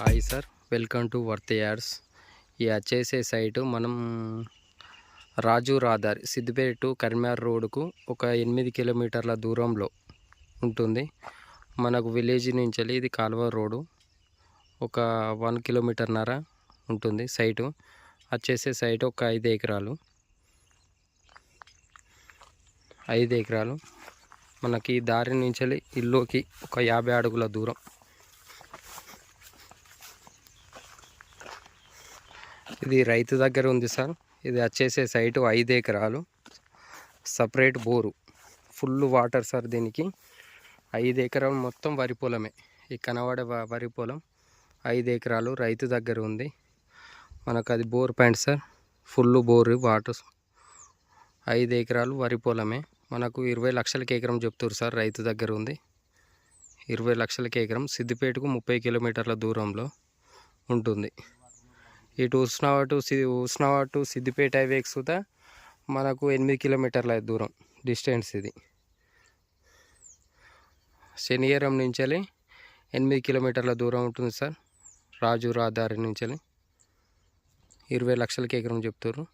Hi sir, welcome to worth yards. ఈ వచ్చేసే site మనం రాజు రహదారి సిద్దిపేట టు కరీంనగర్ రోడ్డుకు ఒక 8 కిలోమీటర్ల దూరంలో ఉంటుంది. మనకు విలేజ్ నుంచి ఇది కాలువ రోడ్డు ఒక 1 కిలోమీటర్న్నర ఉంటుంది. సైటు వచ్చేసే సైటు ఒక 5 ఎకరాలు. 5 ఎకరాలు మనకి దారి నుంచి ఇల్లుకి ఒక 50 అడుగుల దూరం. ఇది రైతు దగ్గర ఉంది సార్. ఇది వచ్చేసే సైటు 5 ఎకరాలు, separate bore, full water sir. దీనికి 5 ఎకరాలు మొత్తం వరి పొలమే. ఈ కనబడే వరి పొలం 5 ఎకరాలు రైతు దగ్గర ఉంది. మనకు అది bore point sir, full bore water. 5 ఎకరాలు వరి పొలమే. మనకు 20 లక్షలకి ఎకరం చెప్తారు సార్. రైతు దగ్గర ఉంది 20 లక్షలకి ఎకరం. సిద్దిపేటకు 30 కిలోమీటర్ల దూరంలో ఉంటుంది. ఇటు ఉస్నాబాద్ టు సిద్దిపేట హైవేకి సుతా మనకు 8 కిలోమీటర్ల దూరం డిస్టెన్స్. ఇది శనిగరం నుంచి 8 కిలోమీటర్ల దూరం ఉంటుంది సార్. రాజు రహదారి నుంచి 20 లక్షలకి ఎకరం చెప్తారు.